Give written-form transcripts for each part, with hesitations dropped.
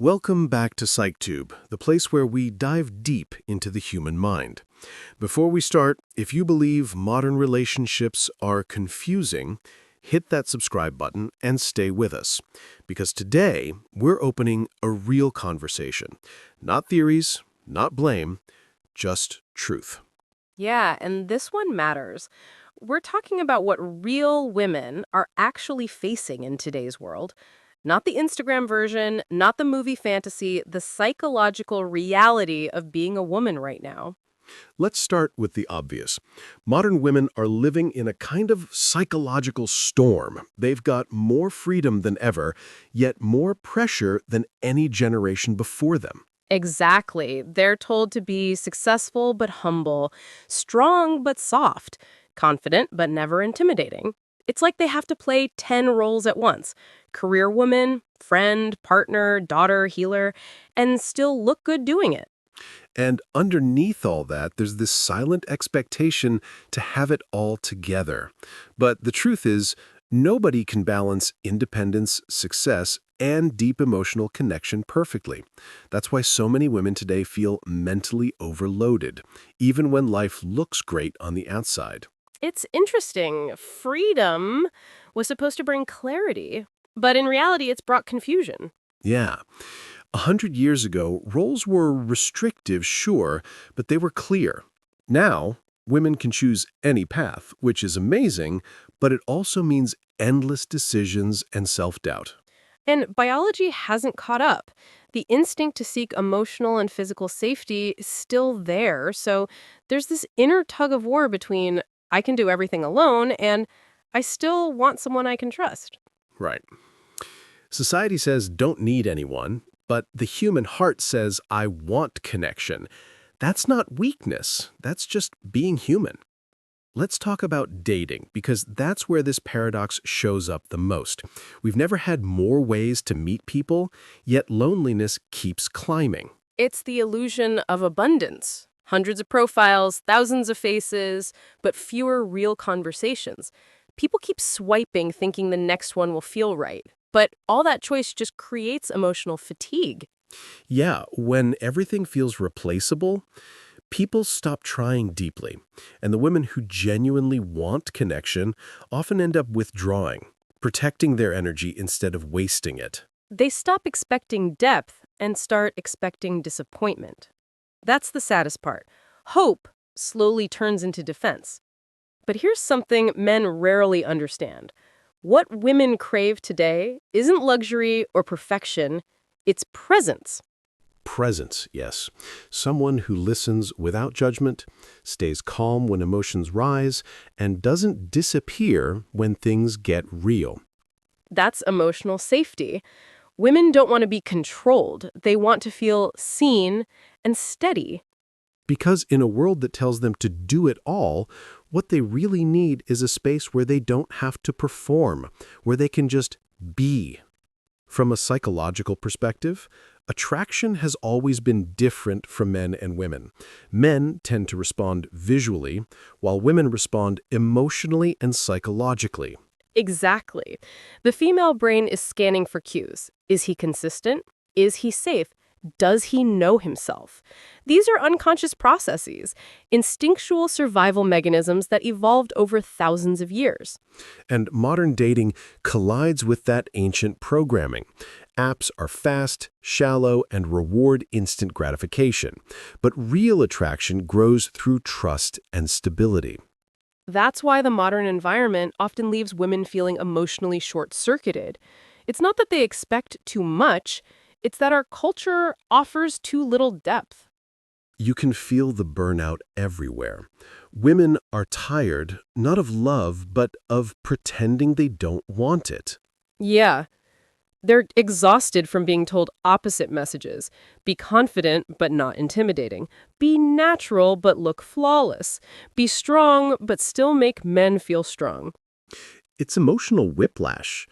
Welcome back to Psych Tube, the place where we dive deep into the human mind. Before we start, if you believe modern relationships are confusing, hit that subscribe button and stay with us. Because today, we're opening a real conversation. Not theories, not blame, just truth. Yeah, and this one matters. We're talking about what real women are actually facing in today's world. Not the Instagram version, not the movie fantasy, the psychological reality of being a woman right now. Let's start with the obvious. Modern women are living in a kind of psychological storm. They've got more freedom than ever, yet more pressure than any generation before them. Exactly. They're told to be successful but humble, strong but soft, confident but never intimidating. It's like they have to play 10 roles at once: career woman, friend, partner, daughter, healer, and still look good doing it. And underneath all that, there's this silent expectation to have it all together. But the truth is, nobody can balance independence, success, and deep emotional connection perfectly. That's why so many women today feel mentally overloaded, even when life looks great on the outside. It's interesting. Freedom was supposed to bring clarity, but in reality, it's brought confusion. Yeah. 100 years ago, roles were restrictive, sure, but they were clear. Now, women can choose any path, which is amazing, but it also means endless decisions and self-doubt. And biology hasn't caught up. The instinct to seek emotional and physical safety is still there, so there's this inner tug of war between I can do everything alone and I still want someone I can trust. Right. Society says don't need anyone, but the human heart says I want connection. That's not weakness. That's just being human. Let's talk about dating, because that's where this paradox shows up the most. We've never had more ways to meet people, yet loneliness keeps climbing. It's the illusion of abundance. Hundreds of profiles, thousands of faces, but fewer real conversations. People keep swiping thinking the next one will feel right. But all that choice just creates emotional fatigue. Yeah, when everything feels replaceable, people stop trying deeply, and the women who genuinely want connection often end up withdrawing, protecting their energy instead of wasting it. They stop expecting depth and start expecting disappointment. That's the saddest part. Hope slowly turns into defense. But here's something men rarely understand. What women crave today isn't luxury or perfection, it's presence. Presence, yes. Someone who listens without judgment, stays calm when emotions rise, and doesn't disappear when things get real. That's emotional safety. Women don't want to be controlled. They want to feel seen and steady. Because in a world that tells them to do it all, what they really need is a space where they don't have to perform, where they can just be. From a psychological perspective, attraction has always been different from men and women. Men tend to respond visually, while women respond emotionally and psychologically. Exactly. The female brain is scanning for cues. Is he consistent? Is he safe? Does he know himself? These are unconscious processes, instinctual survival mechanisms that evolved over thousands of years. And modern dating collides with that ancient programming. Apps are fast, shallow, and reward instant gratification. But real attraction grows through trust and stability. That's why the modern environment often leaves women feeling emotionally short-circuited. It's not that they expect too much, it's that our culture offers too little depth. You can feel the burnout everywhere. Women are tired, not of love, but of pretending they don't want it. Yeah, they're exhausted from being told opposite messages. Be confident, but not intimidating. Be natural, but look flawless. Be strong, but still make men feel strong. It's emotional whiplash.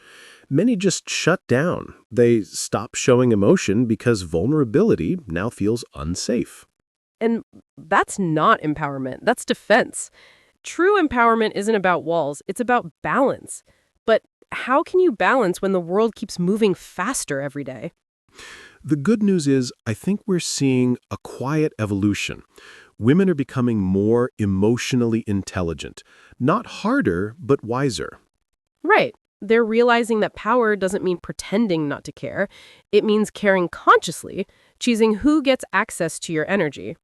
Many just shut down. They stop showing emotion because vulnerability now feels unsafe. And that's not empowerment, that's defense. True empowerment isn't about walls, it's about balance. But how can you balance when the world keeps moving faster every day? The good news is, I think we're seeing a quiet evolution. Women are becoming more emotionally intelligent. Not harder, but wiser. Right. They're realizing that power doesn't mean pretending not to care. It means caring consciously, choosing who gets access to your energy.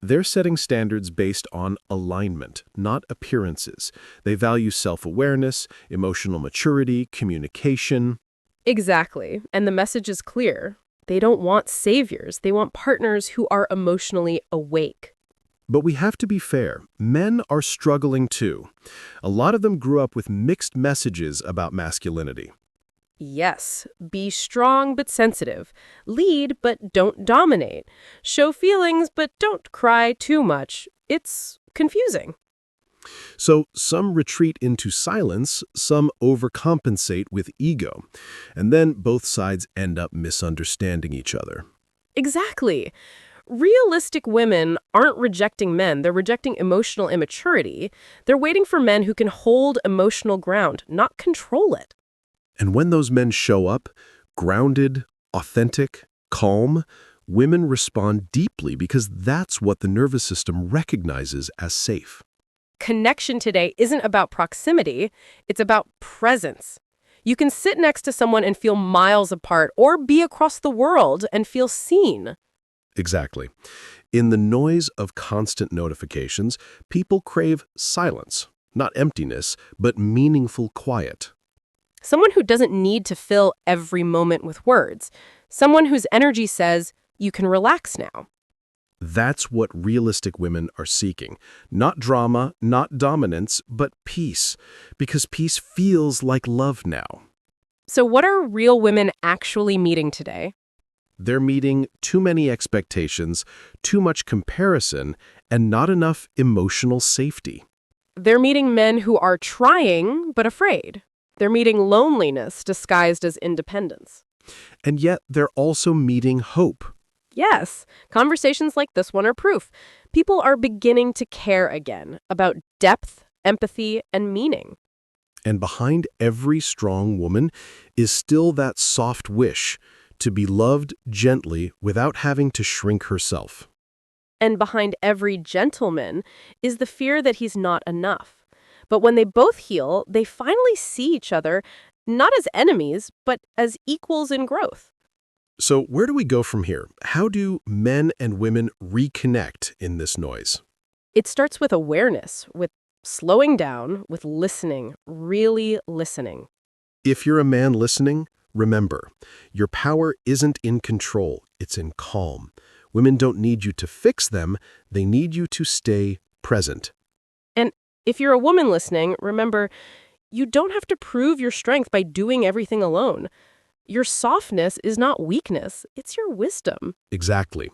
They're setting standards based on alignment, not appearances. They value self-awareness, emotional maturity, communication. Exactly. And the message is clear. They don't want saviors. They want partners who are emotionally awake. But we have to be fair. Men are struggling too. A lot of them grew up with mixed messages about masculinity. Yes, be strong but sensitive. Lead but don't dominate. Show feelings but don't cry too much. It's confusing. So some retreat into silence, some overcompensate with ego. And then both sides end up misunderstanding each other. Exactly. Realistic women aren't rejecting men. They're rejecting emotional immaturity. They're waiting for men who can hold emotional ground, not control it. And when those men show up, grounded, authentic, calm, women respond deeply because that's what the nervous system recognizes as safe. Connection today isn't about proximity, it's about presence. You can sit next to someone and feel miles apart, or be across the world and feel seen. Exactly. In the noise of constant notifications, people crave silence, not emptiness, but meaningful quiet. Someone who doesn't need to fill every moment with words. Someone whose energy says, you can relax now. That's what realistic women are seeking. Not drama, not dominance, but peace. Because peace feels like love now. So what are real women actually meeting today? They're meeting too many expectations, too much comparison, and not enough emotional safety. They're meeting men who are trying but afraid. They're meeting loneliness disguised as independence. And yet they're also meeting hope. Yes, conversations like this one are proof. People are beginning to care again about depth, empathy, and meaning. And behind every strong woman is still that soft wish to be loved gently without having to shrink herself. And behind every gentleman is the fear that he's not enough. But when they both heal, they finally see each other not as enemies, but as equals in growth. So where do we go from here? How do men and women reconnect in this noise? It starts with awareness, with slowing down, with listening, really listening. If you're a man listening, remember, your power isn't in control, it's in calm. Women don't need you to fix them, they need you to stay present. And if you're a woman listening, remember, you don't have to prove your strength by doing everything alone. Your softness is not weakness, it's your wisdom. Exactly.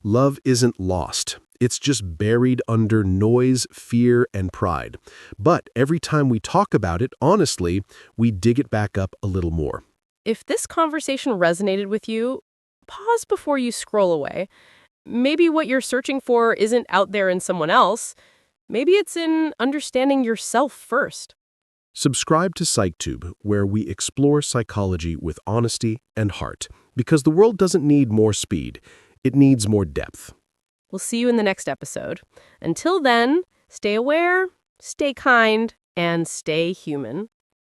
Love isn't lost. It's just buried under noise, fear, and pride. But every time we talk about it, honestly, we dig it back up a little more. If this conversation resonated with you, pause before you scroll away. Maybe what you're searching for isn't out there in someone else. Maybe it's in understanding yourself first. Subscribe to Psych Tube, where we explore psychology with honesty and heart. Because the world doesn't need more speed, it needs more depth. We'll see you in the next episode. Until then, stay aware, stay kind, and stay human.